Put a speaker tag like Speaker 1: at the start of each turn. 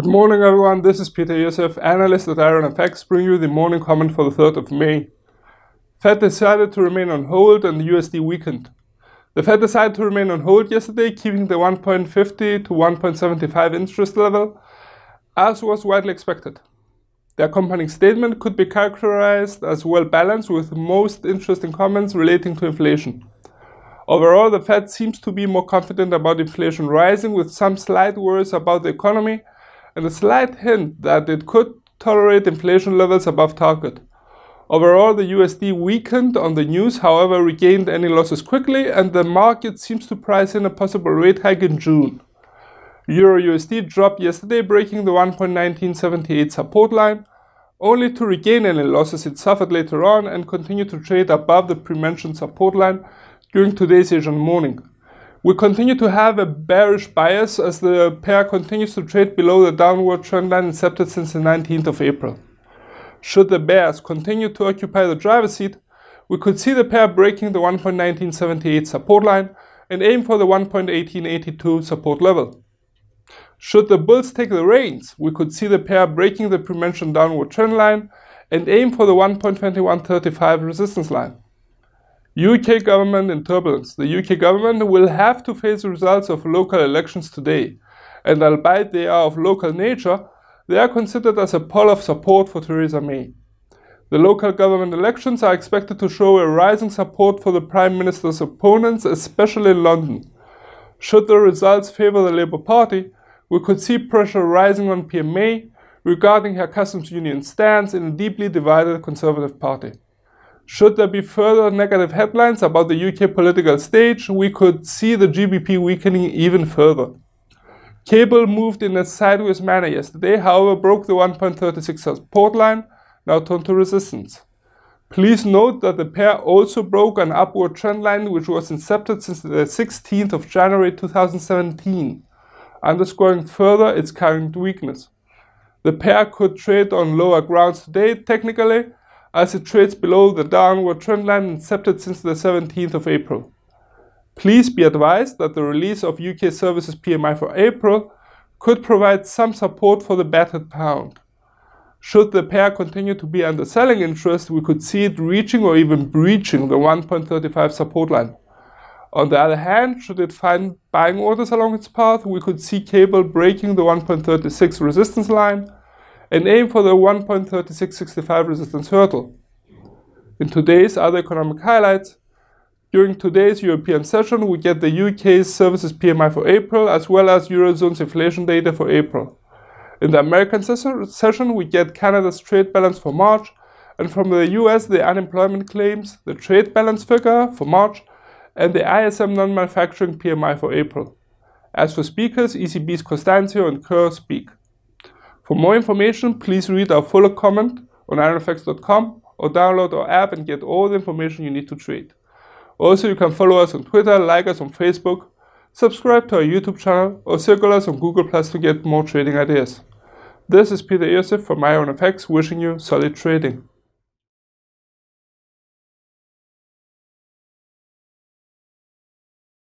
Speaker 1: Good morning everyone, this is Iosif, analyst at IronFX, bringing you the morning comment for the 3rd of May. Fed decided to remain on hold and the USD weakened. The Fed decided to remain on hold yesterday, keeping the 1.50 to 1.75 interest level, as was widely expected. The accompanying statement could be characterized as well balanced, with most interesting comments relating to inflation. Overall, the Fed seems to be more confident about inflation rising, with some slight worries about the economy and a slight hint that it could tolerate inflation levels above target. Overall, the USD weakened on the news, however regained any losses quickly, and the market seems to price in a possible rate hike in June. Euro-USD dropped yesterday, breaking the 1.1978 support line, only to regain any losses it suffered later on and continue to trade above the pre-mentioned support line during today's Asian morning. We continue to have a bearish bias as the pair continues to trade below the downward trend line incepted since the 19th of April. Should the bears continue to occupy the driver's seat, we could see the pair breaking the 1.1978 support line and aim for the 1.1882 support level. Should the bulls take the reins, we could see the pair breaking the pre-mentioned downward trend line and aim for the 1.2135 resistance line. UK government in turbulence. The UK government will have to face the results of local elections today, and albeit they are of local nature, they are considered as a poll of support for Theresa May. The local government elections are expected to show a rising support for the Prime Minister's opponents, especially in London. Should the results favour the Labour Party, we could see pressure rising on PM May regarding her customs union stance in a deeply divided Conservative Party. Should there be further negative headlines about the UK political stage, we could see the GBP weakening even further. Cable moved in a sideways manner yesterday, however broke the 1.36 support line, now turned to resistance. Please note that the pair also broke an upward trend line which was incepted since the 16th of January 2017, underscoring further its current weakness. The pair could trade on lower grounds today, technically, as it trades below the downward trend line incepted since the 17th of April. Please be advised that the release of UK services PMI for April could provide some support for the battered pound. Should the pair continue to be under selling interest, we could see it reaching or even breaching the 1.35 support line. On the other hand, should it find buying orders along its path, we could see cable breaking the 1.36 resistance line and aim for the 1.3665 resistance hurdle. In today's other economic highlights, during today's European session, we get the UK's services PMI for April as well as Eurozone's inflation data for April. In the American session, we get Canada's trade balance for March, and from the US, the unemployment claims, the trade balance figure for March, and the ISM non-manufacturing PMI for April. As for speakers, ECB's Costanzo and Kerr speak. For more information, please read our fuller comment on IronFX.com or download our app and get all the information you need to trade. Also, you can follow us on Twitter, like us on Facebook, subscribe to our YouTube channel, or circle us on Google Plus to get more trading ideas. This is Iosif from IronFX, wishing you solid trading.